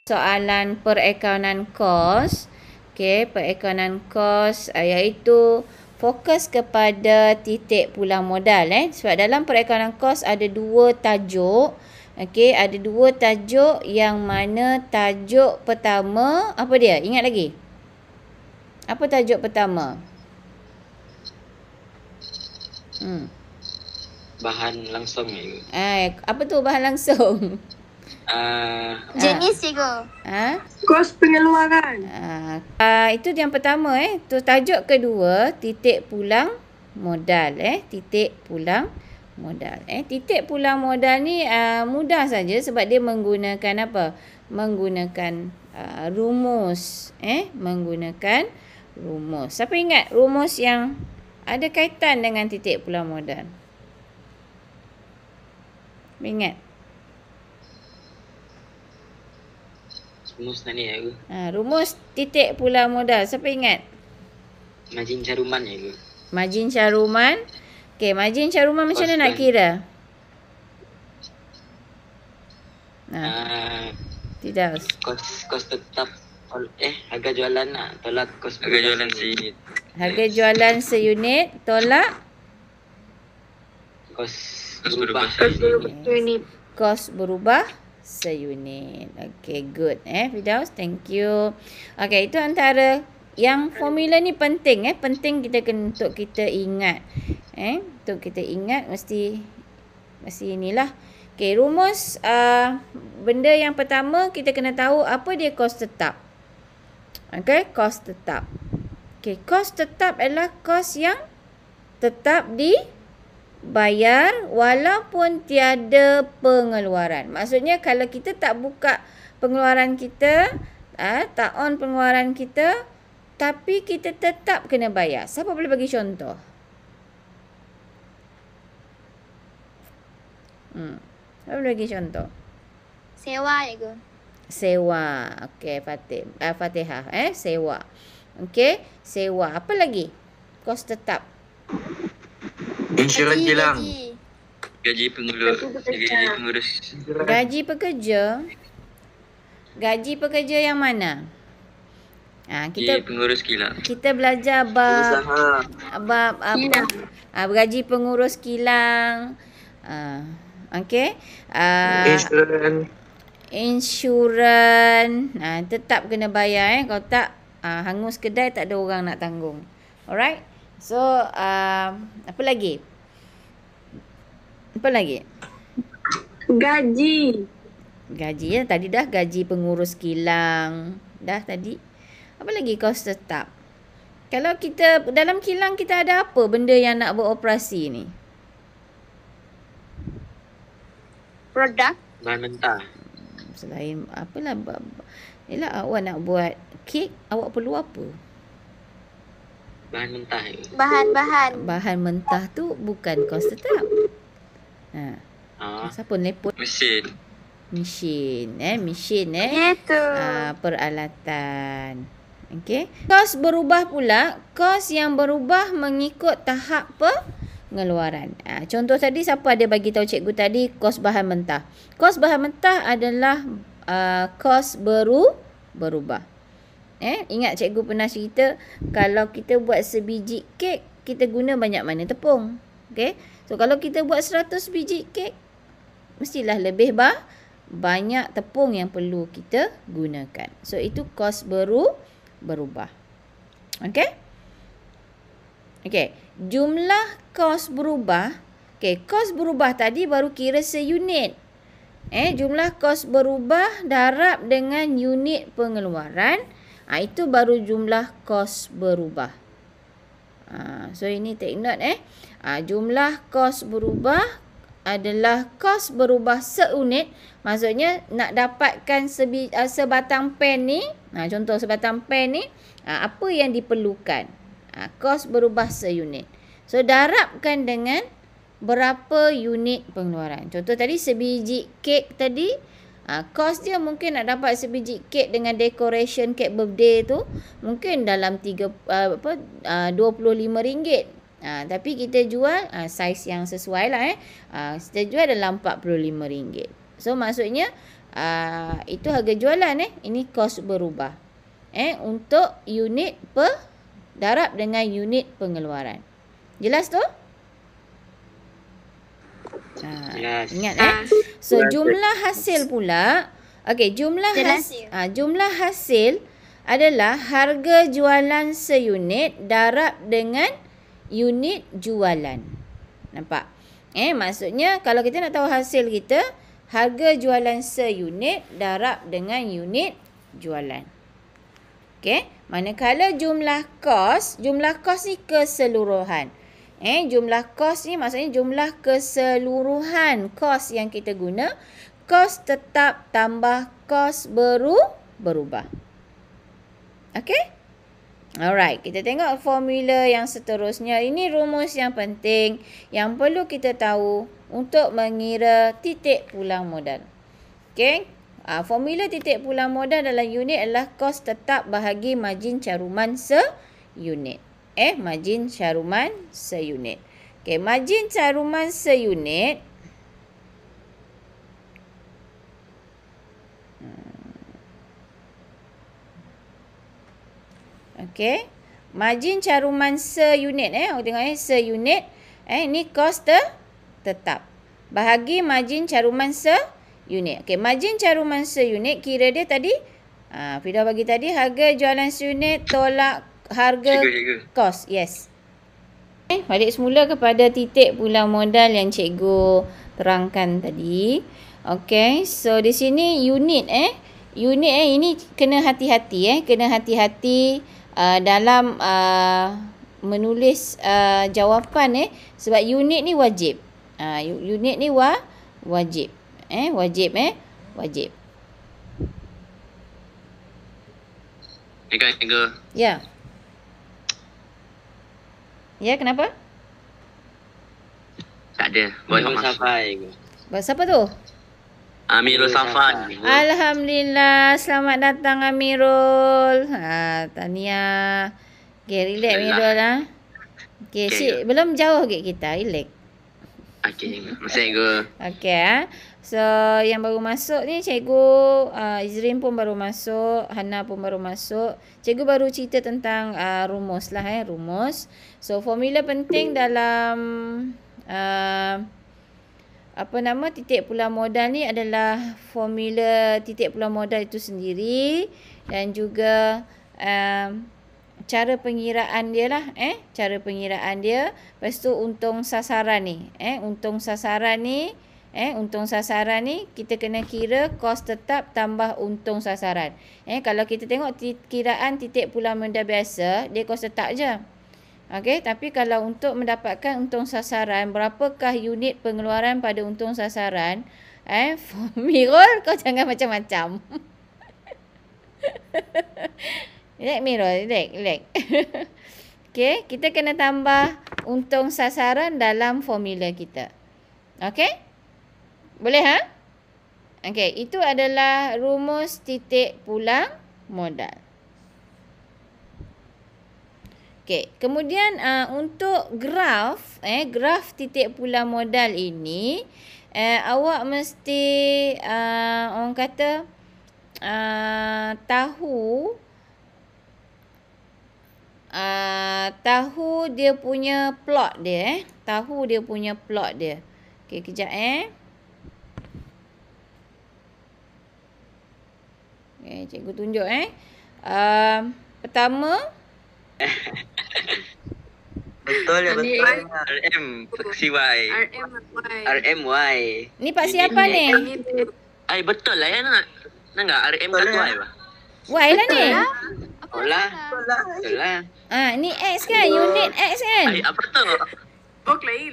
soalan perakaunan kos. Okey, perakaunan kos iaitu fokus kepada titik pulang modal sebab dalam perakaunan kos ada dua tajuk. Okey, ada dua tajuk yang mana tajuk pertama apa dia? Ingat lagi? Apa tajuk pertama? Bahan langsung ya. Apa tu bahan langsung? Jenis cikgu. Kos pengeluaran. Itu yang pertama Tu tajuk kedua titik pulang modal titik pulang modal. Titik pulang modal ni mudah saja sebab dia menggunakan apa? Menggunakan rumus menggunakan rumus. Siapa ingat rumus yang ada kaitan dengan titik pulang modal? Ingat? Rumus ni aku. Rumus titik pulang modal. Siapa ingat? Margin caruman ya aku. Margin caruman. Okey, margin caruman macam mana nak kira? Tidak. Kos tetap harga jualan tolak kos harga jualan seunit. Harga jualan seunit tolak kos berubah Unit. Kos berubah seunit. Okey, good Firdaus, thank you. Okey, itu antara yang formula ni penting penting kita kena untuk kita ingat. Untuk kita ingat mesti inilah. Okey, rumus benda yang pertama kita kena tahu apa dia kos tetap. Okey, kos tetap. Okey, kos tetap adalah kos yang tetap dibayar walaupun tiada pengeluaran. Maksudnya kalau kita tak buka pengeluaran kita, tak on pengeluaran kita, tapi kita tetap kena bayar. Siapa boleh bagi contoh? Siapa boleh bagi contoh? Sewa cikgu. Sewa. Okey, Fatihah sewa. Okey, sewa. Apa lagi? Kos tetap. insurans hilang. Gaji Gaji pengurus. Gaji pekerja. Gaji pekerja yang mana? Kita pengurus kilang. Kita belajar bab apa? Gaji pengurus kilang. Okey. Insurans. Tetap kena bayar Kalau tak hangus kedai tak ada orang nak tanggung. Alright. So apa lagi? Apa lagi? Gaji. Gaji tadi dah gaji pengurus kilang. Dah tadi. Apa lagi kos tetap? Kalau kita dalam kilang kita ada apa benda yang nak beroperasi ni? Produk. Bahan mentah. Selain apalah. Yelah awak nak buat kek, awak perlu apa? Bahan mentah. Bahan-bahan. Bahan mentah tu bukan kos tetap. Siapa lepot? Mesin. Mesin. Gitu. Peralatan. Okey. Kos berubah pula. Kos yang berubah mengikut tahap pengeluaran. Contoh tadi siapa ada bagi tahu cikgu tadi kos bahan mentah. Kos bahan mentah adalah kos berubah. Ingat cikgu pernah cerita kalau kita buat sebiji kek kita guna banyak mana tepung. Okey. So kalau kita buat 100 biji kek mestilah lebih banyak tepung yang perlu kita gunakan. So itu kos berubah. Okey? Okey, jumlah kos berubah. Okey, kos berubah tadi baru kira seunit. Jumlah kos berubah darab dengan unit pengeluaran. Itu baru jumlah kos berubah. So ini take note jumlah kos berubah adalah kos berubah seunit. Maksudnya nak dapatkan sebatang pen ni, contoh sebatang pen ni, apa yang diperlukan? Kos berubah seunit. So darabkan dengan berapa unit pengeluaran. Contoh tadi sebiji kek tadi, kos dia mungkin nak dapat sebiji kek dengan decoration kek birthday tu mungkin dalam RM25. Tapi kita jual saiz yang sesuai lah kita jual dalam RM45. So maksudnya Itu harga jualan Ini kos berubah. Untuk unit darab dengan unit pengeluaran. Jelas tu? Yes. Ingat So jumlah hasil pula. Okey, jumlah hasil adalah harga jualan seunit darab dengan unit jualan. Nampak? Maksudnya kalau kita nak tahu hasil kita, harga jualan seunit darab dengan unit jualan. Okey, manakala jumlah kos ni keseluruhan. Jumlah kos ni maksudnya jumlah keseluruhan kos yang kita guna. Kos tetap tambah kos berubah. Okey? Alright, kita tengok formula yang seterusnya. Ini rumus yang penting yang perlu kita tahu untuk mengira titik pulang modal. Okey? Formula titik pulang modal dalam unit adalah kos tetap bahagi margin caruman seunit. Margin caruman seunit. Okey, margin caruman seunit Okey. Margin caruman seunit awak tengok seunit. Ni kos tetap. Bahagi margin caruman seunit. Okey, margin caruman seunit kira dia tadi Fida bagi tadi harga jualan seunit tolak harga kos. Yes. Balik semula kepada titik pulang modal yang cikgu terangkan tadi. Okey, so di sini unit unit ini kena hati-hati kena hati-hati dalam menulis jawapan sebab unit ni wajib. Unit ni wajib. Wajib. Ego. Ya. Ya, kenapa? Tak ada. Boleh sampai. Buat siapa tu? Amirul Safan. Alhamdulillah, selamat datang Amirul. Tahniah. Okay, relax Amirul Okay, belum jauh ke kita, relax. Okay, cikgu. Okay, so yang baru masuk ni cikgu Izrin pun baru masuk, Hana pun baru masuk. Cikgu baru cerita tentang rumus lah rumus. So formula penting dalam titik pulang modal ni adalah formula titik pulang modal itu sendiri dan juga cara pengiraan dia lah cara pengiraan dia. Lepas tu untung sasaran ni untung sasaran ni kita kena kira kos tetap tambah untung sasaran. Kalau kita tengok kiraan titik pulang modal biasa, dia kos tetap je. Okey, tapi kalau untuk mendapatkan untung sasaran, berapakah unit pengeluaran pada untung sasaran? Mirul, kau jangan macam-macam. Relax Mirul, relax. Okey, kita kena tambah untung sasaran dalam formula kita. Okey? Boleh Okey, itu adalah rumus titik pulang modal. Okey, kemudian untuk graf graf titik pulang modal ini awak mesti orang kata tahu dia punya plot dia tahu dia punya plot dia. Okey, kejap Okey, cikgu tunjuk pertama Betul ya, betul. RM CY. RMY. Ni Pak siapa ni? Betul lah ya nak. Enggak RM kat Y bah. Y lah ni. Betul lah. Ni X kan? Unit X kan? Apa tu? Boklai.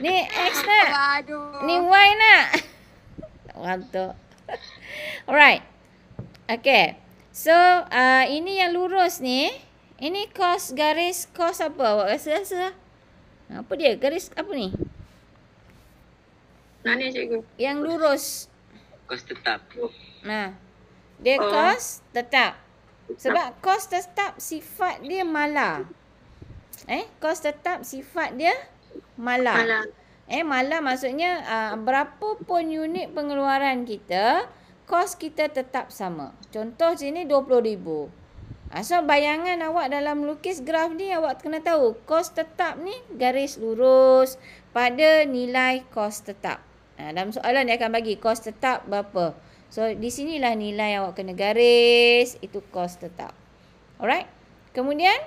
Ni X nak? Ni Y nak? Rantuk. Alright. Okay. So, ini yang lurus ni. Ini kos garis kos apa? Awak rasa? Apa dia? Garis apa ni? Mana cikgu? Yang lurus. Kos tetap. Dia kos tetap. Sebab kos tetap sifat dia malar. Kos tetap sifat dia malar. Malam maksudnya berapa pun unit pengeluaran kita, kos kita tetap sama. Contoh sini 20,000. So bayangan awak dalam melukis graf ni, awak kena tahu kos tetap ni garis lurus pada nilai kos tetap. Dalam soalan dia akan bagi kos tetap berapa. So di sinilah nilai awak kena garis, itu kos tetap. Alright. Kemudian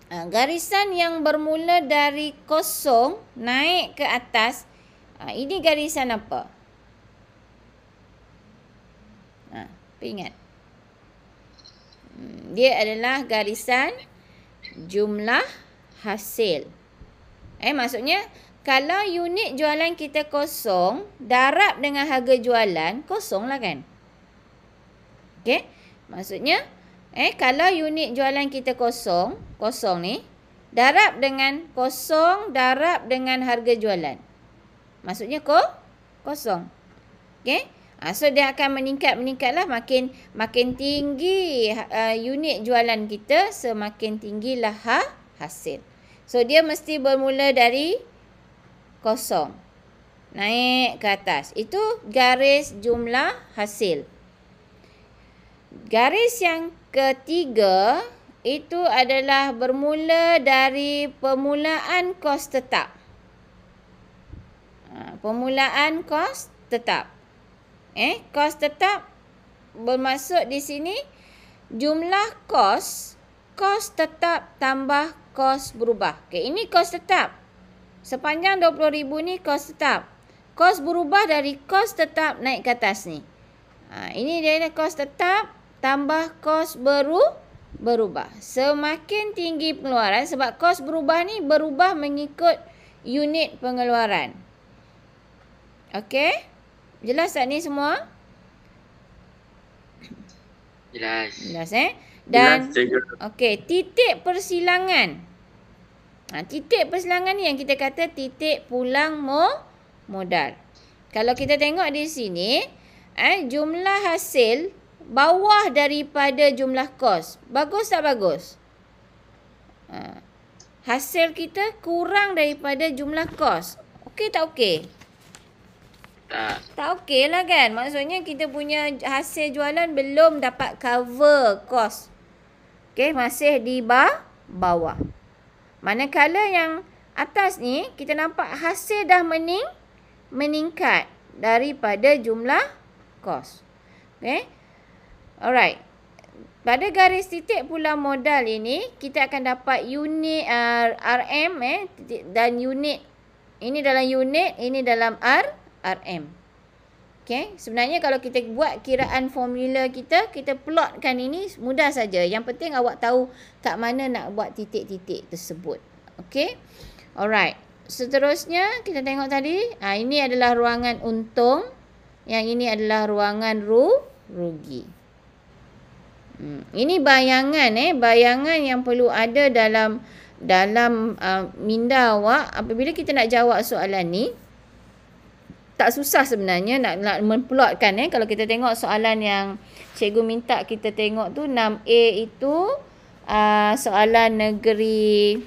garisan yang bermula dari kosong naik ke atas, ini garisan apa? Ingat. Dia adalah garisan jumlah hasil. Maksudnya kalau unit jualan kita kosong, darab dengan harga jualan, kosong lah kan? Okey? Maksudnya kalau unit jualan kita kosong ni, darab dengan kosong, darab dengan harga jualan. Maksudnya kosong. Okey? So dia akan meningkat lah, makin tinggi unit jualan kita, semakin tinggilah hasil. So dia mesti bermula dari kosong, naik ke atas. Itu garis jumlah hasil. Garis yang ketiga itu adalah bermula dari permulaan kos tetap. Permulaan kos tetap. Kos tetap bermaksud di sini jumlah kos tetap tambah kos berubah. Ini kos tetap. Sepanjang 20,000 ni kos tetap. Kos berubah dari kos tetap naik ke atas ni. Ini dia kos tetap tambah kos berubah. Semakin tinggi pengeluaran, sebab kos berubah ni berubah mengikut unit pengeluaran. Okey? Jelas tak ni semua? Jelas. Dan okey, titik persilangan. Titik persilangan ni yang kita kata titik pulang modal. Kalau kita tengok di sini, jumlah hasil bawah daripada jumlah kos. Bagus tak bagus? Hasil kita kurang daripada jumlah kos. Okey tak okey? Tak okey lah kan? Maksudnya kita punya hasil jualan belum dapat cover kos. Okey, masih di bawah. Manakala yang atas ni, kita nampak hasil dah meningkat daripada jumlah kos. Okey. Alright. Pada garis titik pulang modal ini, kita akan dapat unit RM dan unit. Ini dalam unit, ini dalam RM. Okay. Sebenarnya kalau kita buat kiraan formula kita plotkan ini mudah saja. Yang penting awak tahu kat mana nak buat titik-titik tersebut. Okay. Alright. Seterusnya kita tengok tadi. Ini adalah ruangan untung. Yang ini adalah ruangan rugi. Ini bayangan bayangan yang perlu ada dalam minda awak apabila kita nak jawab soalan ni. Tak susah sebenarnya nak memplotkan kalau kita tengok soalan yang cikgu minta kita tengok tu 6A itu soalan negeri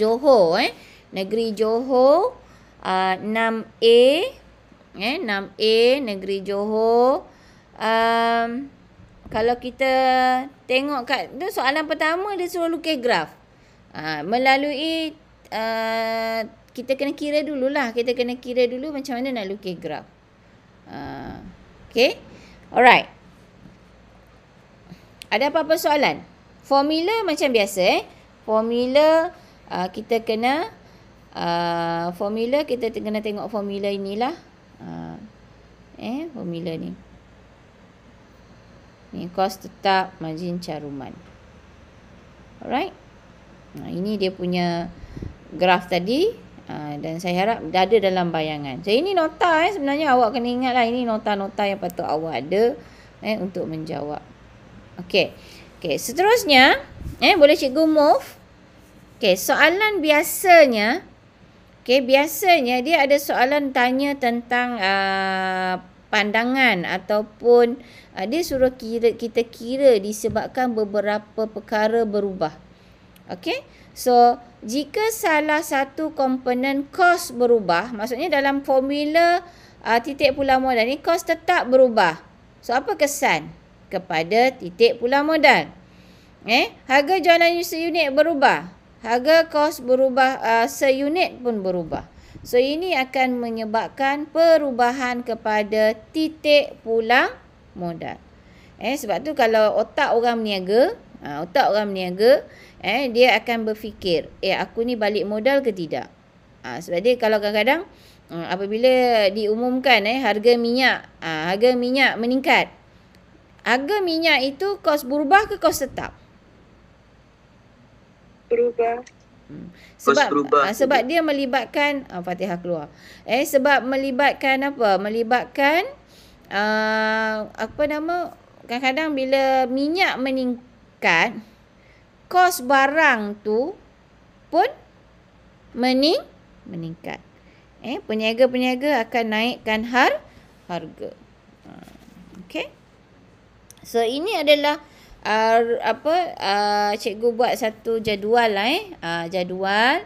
Johor negeri Johor 6A 6A negeri Johor. Kalau kita tengok kat tu soalan pertama dia suruh lukis graf. Melalui kita kena kira dululah. Kita kena kira dulu macam mana nak lukis graf. Okay. Alright. Ada apa-apa soalan? Formula macam biasa Formula kita kena kita kena tengok formula inilah. Formula ni. Ni kos tetap margin caruman. Alright. Ini dia punya graf tadi. Dan saya harap dah ada dalam bayangan. So ini nota sebenarnya awak kena ingat lah. Ini nota-nota yang patut awak ada untuk menjawab. Okay. Seterusnya boleh cikgu move. Okay, soalan biasanya. Okay, biasanya dia ada soalan tanya tentang pandangan ataupun dia suruh kita kira disebabkan beberapa perkara berubah. Okey. So, jika salah satu komponen kos berubah, maksudnya dalam formula titik pulang modal ni kos tetap berubah. So, apa kesan kepada titik pulang modal? Harga jualan seunit berubah. Harga kos berubah, seunit pun berubah. So, ini akan menyebabkan perubahan kepada titik pulang modal. Sebab tu kalau otak orang berniaga, dia akan berfikir, aku ni balik modal ke tidak? Sebab dia kalau kadang-kadang apabila diumumkan harga minyak meningkat. Harga minyak itu kos berubah ke kos tetap? Berubah. Sebab dia melibatkan Fatihah keluar. Sebab melibatkan apa? Melibatkan kadang-kadang bila minyak meningkat, kos barang tu pun meningkat. Peniaga-peniaga akan naikkan harga. Okey. So ini adalah cikgu buat satu jadual lah jadual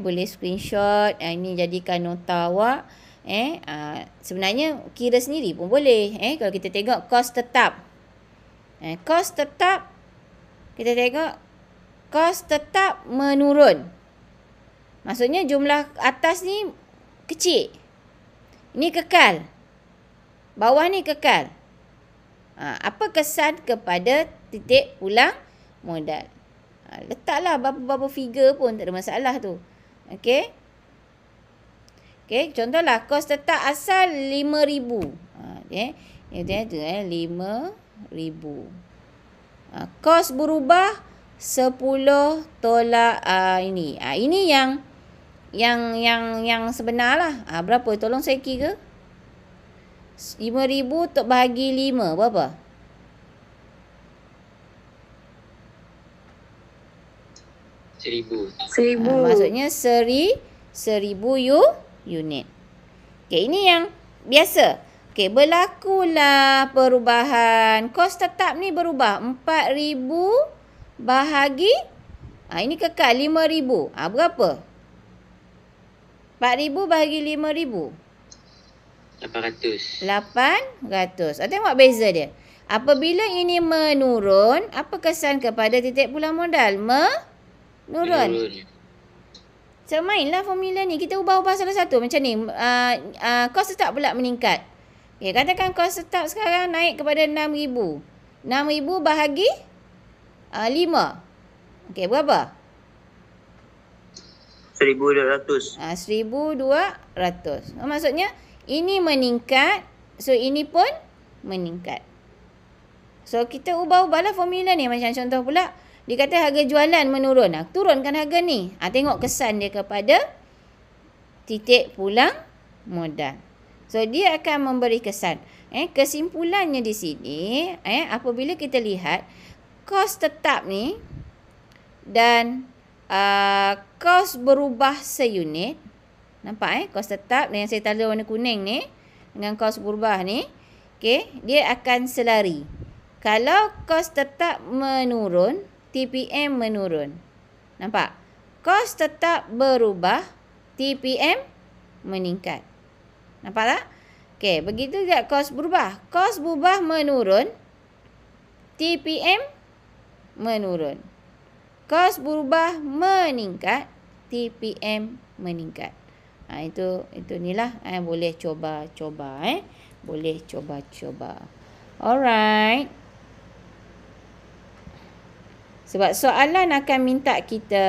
boleh screenshot, ini jadikan nota awak. Sebenarnya kira sendiri pun boleh. Kalau kita tengok kos tetap, kos tetap, kita tengok kos tetap menurun. Maksudnya jumlah atas ni kecil, ini kekal, bawah ni kekal. Apa kesan kepada titik pulang modal? Letaklah berapa figure pun tak ada masalah tu. Okey. Contohlah kos tetap asal 5,000. Dia tu 5,000. Kos berubah 10 tolak ini. Ini yang sebenarlah. Berapa? Tolong saya kira. 5,000 untuk bahagi 5 berapa? 1,000. Maksudnya 1,000 unit. Okey, ini yang biasa. Okey, berlakulah perubahan. Kos tetap ni berubah. 4,000 bahagi ini kekal 5,000. Berapa? 4,000 bahagi 5,000. 800. Tengok beza dia. Apabila ini menurun, apa kesan kepada titik pulang modal? Menurun. So, mainlah formula ni. Kita ubah-ubah salah satu. Macam ni. Kos tetap pula meningkat. Katakan kos tetap sekarang naik kepada 6,000. 6,000 bahagi 5. Berapa? 1,200. 1,200. Maksudnya, ini meningkat. So, ini pun meningkat. So, kita ubah-ubahlah formula ni. Macam contoh pula, dia kata harga jualan menurun. Turunkan harga ni. Tengok kesan dia kepada titik pulang modal. So, dia akan memberi kesan. Kesimpulannya di sini, apabila kita lihat, kos tetap ni dan kos berubah seunit. Nampak kos tetap yang saya tanda warna kuning ni dengan kos berubah ni, dia akan selari. Kalau kos tetap menurun, TPM menurun. Nampak? Kos tetap berubah, TPM meningkat. Nampak tak? Begitu juga kos berubah. Kos berubah menurun, TPM menurun. Kos berubah meningkat, TPM meningkat. Itu inilah boleh coba-coba boleh coba-coba. Alright. Sebab soalan akan minta kita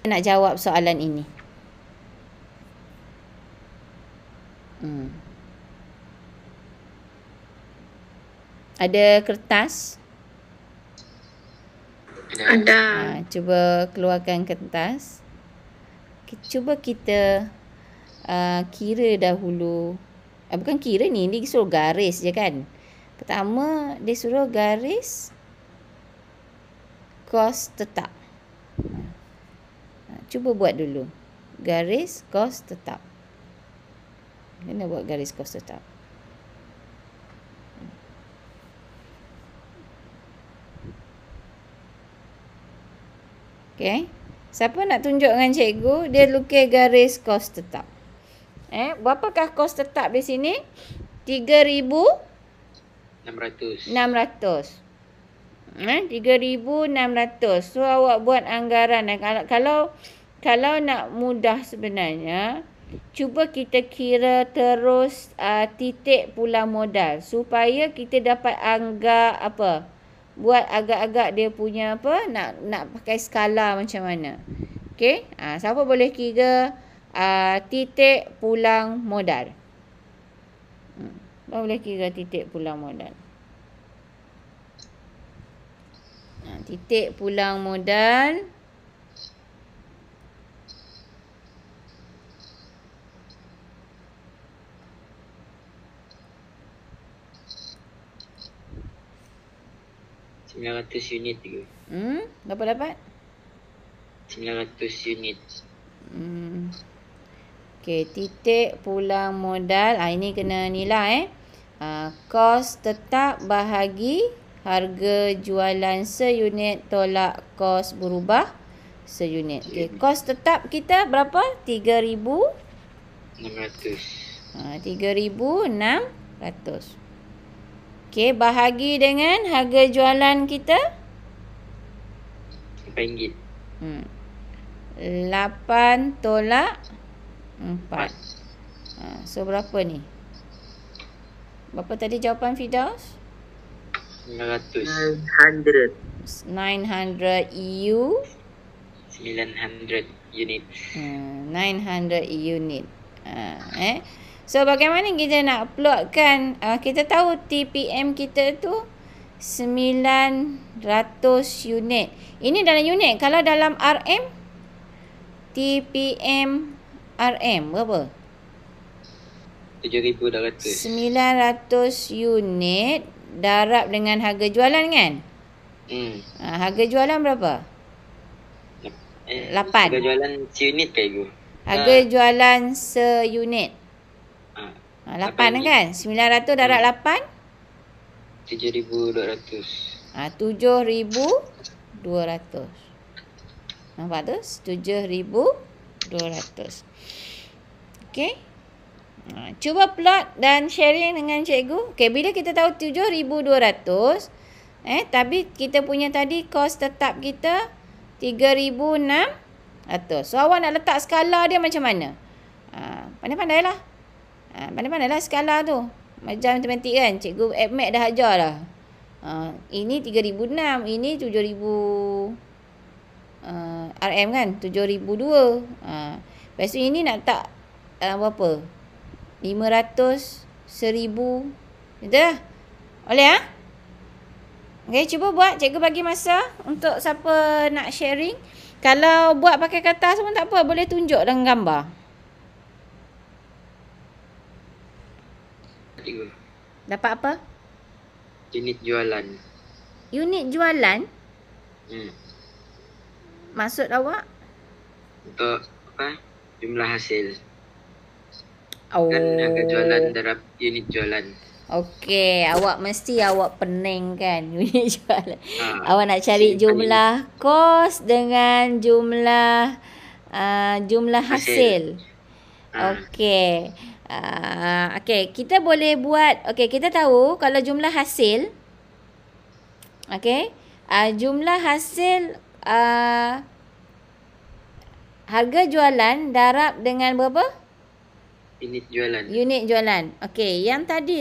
nak jawab soalan ini. Ada kertas? Ada. Cuba keluarkan kertas. Cuba kita kira dahulu. Bukan kira ni, dia suruh garis je kan. Pertama, dia suruh garis kos tetap. Cuba buat dulu. Garis kos tetap. Kena buat garis kos tetap. Okey. Siapa nak tunjuk dengan cikgu? Dia lukis garis kos tetap. Berapakah kos tetap di sini? 3,600. 600. 3,600. So awak buat anggaran. Kalau nak mudah sebenarnya, cuba kita kira terus titik pulang modal supaya kita dapat buat agak-agak dia punya nak pakai skala macam mana. Okey, siapa boleh kira titik pulang modal? Boleh kira titik pulang modal. Titik pulang modal. unit tu. Berapa dapat? 900 unit. Okey, titik pulang modal. Ini kena nilai kos tetap bahagi harga jualan seunit tolak kos berubah seunit. Okey, kos tetap kita berapa? 3,600. 3,600. Okey, bahagi dengan harga jualan kita RM8. 8 tolak 4. So berapa ni? Berapa tadi jawapan Firdaus? 900. 900 EU. 900 unit. 900 unit. So bagaimana kita nak plotkan? Kita tahu TPM kita tu 900 unit. Ini dalam unit. Kalau dalam RM, TPM RM berapa? 7,200. 900 unit darab dengan harga jualan kan? Harga jualan berapa? 8. Harga jualan seunit ke ibu? Harga jualan seunit. 8 kan? 900 darab 8? 7,200. 7,200. Nampak tu? 7,200. Okey. Cuba plot dan sharing dengan cikgu. Okey, bila kita tahu 7,200, tapi kita punya tadi kos tetap kita 3,600. So awak nak letak skala dia macam mana? Pandai-pandailah. Pandai-pandailah skala tu. Macam matematik kan, cikgu APMAT dah ajar dah. Ini 3,600, ini 7,000 RM kan, 7,002. Lepas tu ini nak tak berapa? 500, 1,000. Gitu lah. Boleh Okey, cuba buat. Cikgu bagi masa untuk siapa nak sharing. Kalau buat pakai kertas pun tak apa, boleh tunjuk dengan gambar. Dapat apa? Unit jualan. Unit jualan? Maksud awak? Untuk jumlah hasil. Kan harga jualan darab unit jualan. Okey, awak pening kan unit jualan. Awak nak cari jumlah kos dengan jumlah hasil. Okey. Okey, kita boleh buat. Okey, kita tahu kalau jumlah hasil. Okey. Jumlah hasil harga jualan darab dengan berapa? Unit jualan. Unit jualan. Okey, yang tadi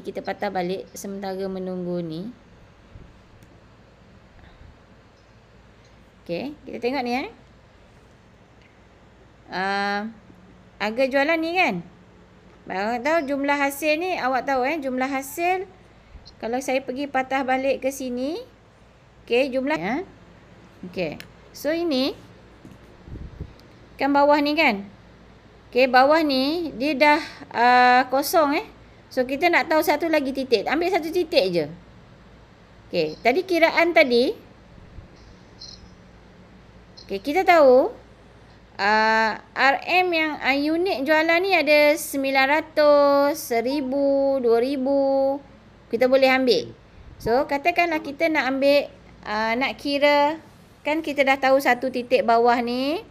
kita patah balik sementara menunggu ni. Okey, kita tengok ni harga jualan ni kan. Awak tahu jumlah hasil ni, awak tahu jumlah hasil kalau saya pergi patah balik ke sini. Okey, jumlah okey. So ini kan bawah ni kan. Okey, bawah ni dia dah kosong So kita nak tahu satu lagi titik. Ambil satu titik je. Okey, tadi kiraan tadi. Okey, kita tahu RM yang unit jualan ni ada 900, 1,000, 2,000. Kita boleh ambil. So katakanlah kita nak ambil nak kira Kan kita dah tahu satu titik bawah ni.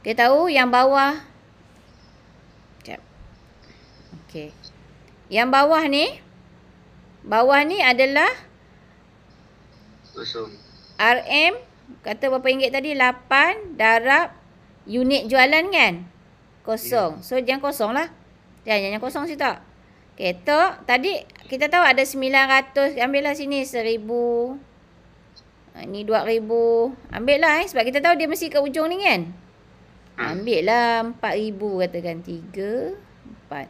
Kita tahu yang bawah. Sekejap. Okey. Yang bawah ni adalah Kosong. RM. Kata berapa ringgit tadi? 8 darab unit jualan kan? Kosong. So jangan kosong lah. Jangan kosong situ tak? Okay, tadi kita tahu ada 900. Ambil lah sini 1000. Ni 2000. Ambil lah sebab kita tahu dia mesti kat ujung ni kan? Ambil lah 4000 katakan. 3, 4.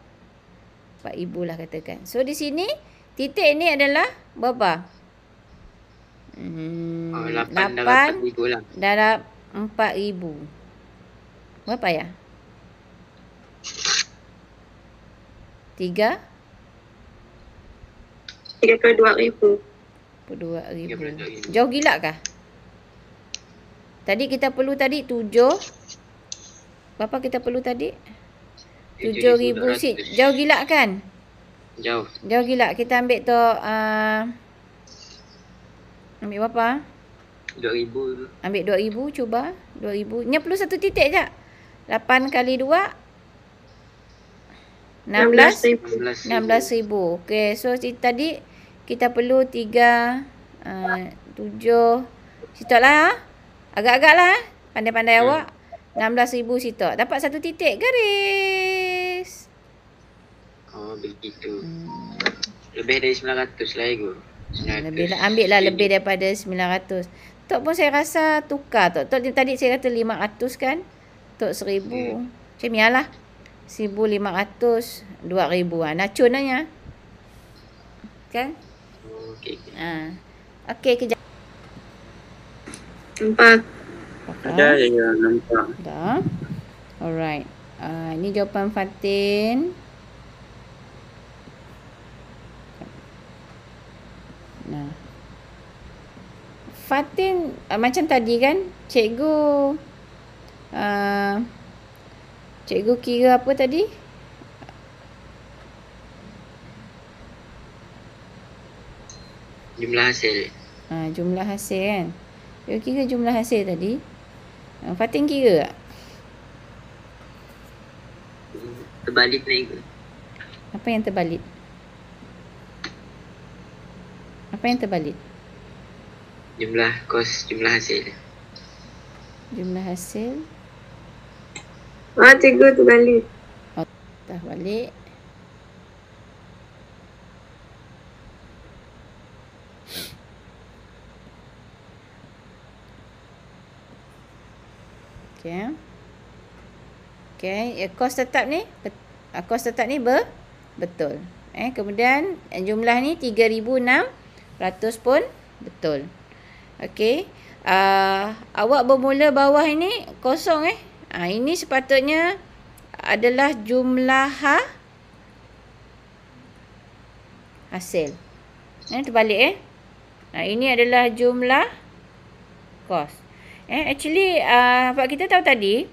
4000 lah katakan. So di sini titik ni adalah berapa? 8 darab 4000. Berapa ya? 32,000. 32,000. Jauh gila kah? Tadi kita perlu tadi 7. Berapa kita perlu tadi? 7,000 sit. Jauh gila kan? Jauh. Jauh gila. Kita ambil tu ambil berapa? 2,000 dulu. Ambil 2,000 cuba. 2,000. Ni perlu satu titik je. 8 kali 2 16,000. Okey, so tadi kita perlu 3 7 situ lah. Agak-agak lah. Pandai-pandai awak. 16,000 situ. Dapat satu titik garis. Oh, begitu. Lebih dari 900 lah ego. Lebih lah, ambil lah lebih daripada 900. Tok pun saya rasa tukar Tok. Tok tadi saya kata 500 kan? Tok 1,000. Macam ni lah. 1,500, 2,000. Nacun nanya. Kan? Okey. Okey, kejap. Nampak. Ada ya, nampak. Dah. Alright. Ini jawapan Fatin. Nah. Fatin macam tadi kan cikgu kira apa tadi? Jumlah hasil. Jumlah hasil kan. Cikgu kira jumlah hasil tadi. Fatin kira tak? Terbalik naik. Apa yang terbalik? Apa yang terbalik? Jumlah kos, jumlah hasil. Jumlah hasil. Cikgu tu balik. Dah balik. Okey. Okey, kos tetap ni betul. Kemudian jumlah ni 3,600 pun betul. Okey. Awak bermula bawah ini kosong ini sepatutnya adalah jumlah hasil. Terbalik ini adalah jumlah kos. Actually apa kita tahu tadi,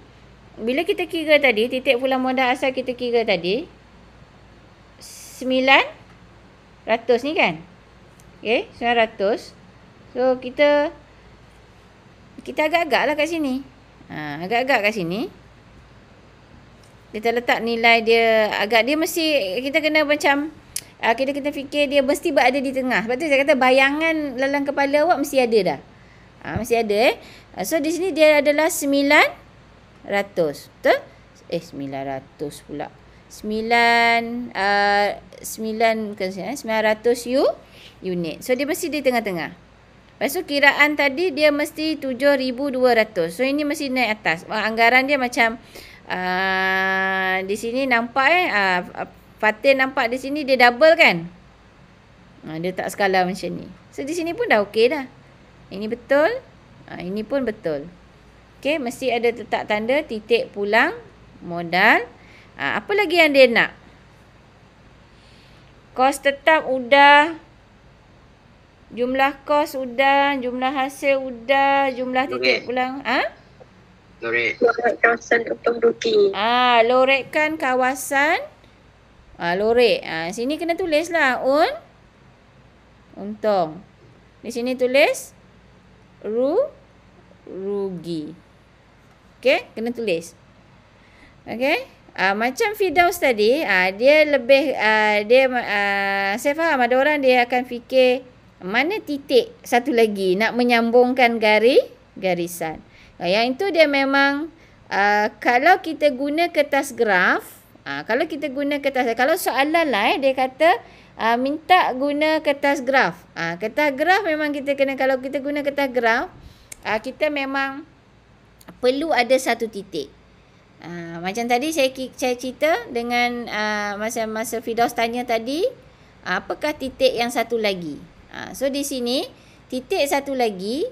bila kita kira tadi titik pulang modal asal kita kira tadi 900 ni kan. Okey, 900. So kita agak-agak lah kat sini. Agak-agak kat sini. Kita letak nilai dia agak, dia mesti kita kena macam kita kena fikir dia mesti berada di tengah. Sebab tu saya kata bayangan dalam kepala awak mesti ada dah. Mesti ada So di sini dia adalah 900. Betul? 900 pula. 900 unit. So dia mesti di tengah-tengah. Lepas tu kiraan tadi dia mesti 7,200. So ini mesti naik atas. Anggaran dia macam di sini nampak Fatin nampak di sini dia double kan. Dia tak skala macam ni. So di sini pun dah okey dah. Ini betul. Ini pun betul. Okey, mesti ada letak tanda titik pulang modal. Apa lagi yang dia nak? Kos tetap udah. Jumlah kos udah, jumlah hasil udah, jumlah titik pulang. Lorek. Lorek kawasan untung rugi. Lorekkan kawasan. Lorek. Sini kena tulis lah untung. Di sini tulis rugi. Okey, kena tulis. Okey. Macam Firdaus tadi, dia lebih saya faham ada orang dia akan fikir mana titik satu lagi nak menyambungkan garisan. Yang itu dia memang kalau kita guna kertas graf, kalau soalan lah dia kata minta guna kertas graf. Kertas graf memang kita kena, kalau kita guna kertas graf, kita memang perlu ada satu titik. Macam tadi saya cerita dengan masa Firdaus tanya tadi, apakah titik yang satu lagi? So di sini titik satu lagi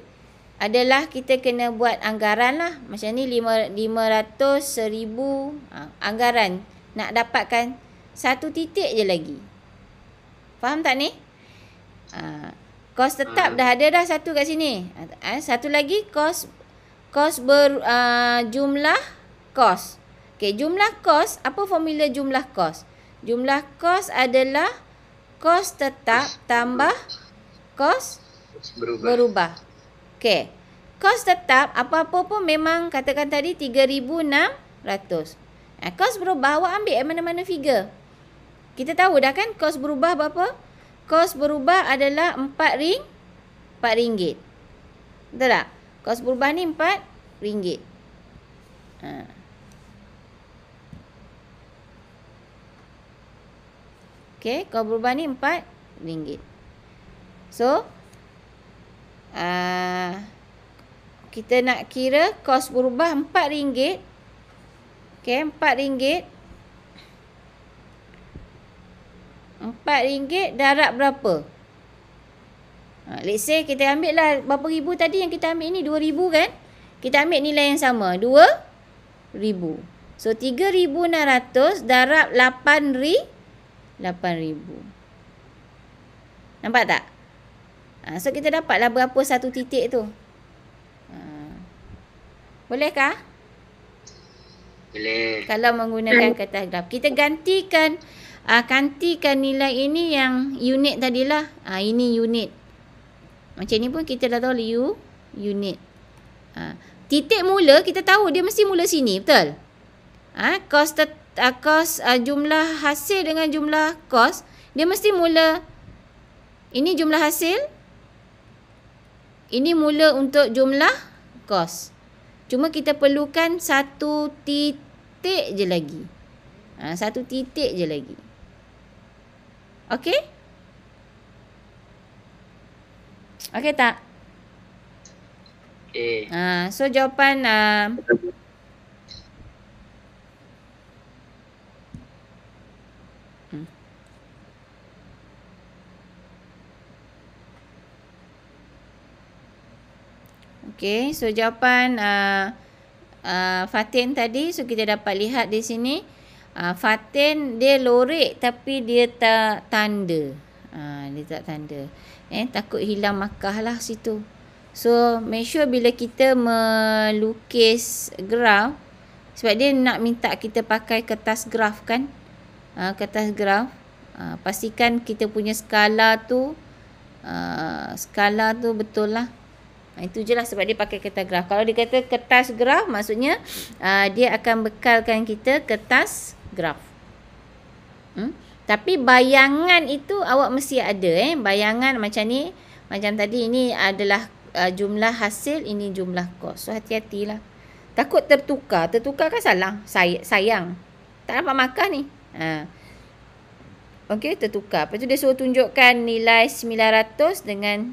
adalah kita kena buat anggaran lah. Macam ni 500, 1000 anggaran nak dapatkan satu titik je lagi. Faham tak ni? Kos tetap dah ada dah satu kat sini. Satu lagi kos jumlah kos. Okey, jumlah kos, apa formula jumlah kos? Jumlah kos adalah kos tetap tambah kos berubah. Okey. Kos tetap apa-apa pun memang katakan tadi 3,600. Kos berubah awak ambil mana-mana figure. Kita tahu dah kan kos berubah berapa? Kos berubah adalah RM4. Betul tak? Kos berubah ni RM4. Okey, kos berubah ni RM4. So, kita nak kira kos berubah RM4. Okey, RM4. RM4 darab berapa? Let's say kita ambil lah berapa ribu tadi yang kita ambil ni, 2,000 kan? Kita ambil nilai yang sama, 2,000. So 3,600 darab 8,000. Nampak tak? So kita dapatlah berapa satu titik tu. Bolehkah? Boleh. Kalau menggunakan kertas graf. Kita gantikan nilai ini yang unit tadilah. Ini unit. Macam ni pun kita dah tahu unit. Titik mula kita tahu dia mesti mula sini, betul? Kos jumlah hasil dengan jumlah kos, dia mesti mula. Ini jumlah hasil. Ini mula untuk jumlah kos. Cuma kita perlukan satu titik je lagi. Satu titik je lagi. Okey? Okey tak? Okey. So jawapan okey, so jawapan Fatin tadi, so kita dapat lihat di sini Fatin dia lorek tapi dia tak tanda. Dia tak tanda. Takut hilang markah lah situ. So make sure bila kita melukis graf, sebab dia nak minta kita pakai kertas graf kan, kertas graf, pastikan kita punya skala tu betul lah. Itu je lah sebab dia pakai kertas graf. Kalau dia kata kertas graf, maksudnya dia akan bekalkan kita kertas graf. Tapi bayangan itu awak mesti ada. Bayangan macam ni. Macam tadi, ini adalah jumlah hasil, ini jumlah kos. So hati-hatilah. Takut tertukar. Tertukar kan salah. Sayang. Tak dapat markah ni. Okey, tertukar. Lepas tu dia suruh tunjukkan nilai 900 dengan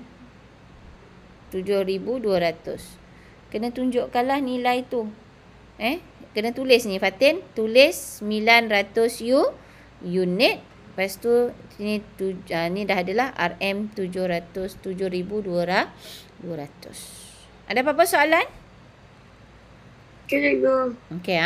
7,200. Kena tunjukkanlah nilai tu. Kena tulis ni Fatin. Tulis 900 unit. Lepas tu ni dah adalah RM 700, 7,200. Ada apa-apa soalan? Okey, cikgu. Okey,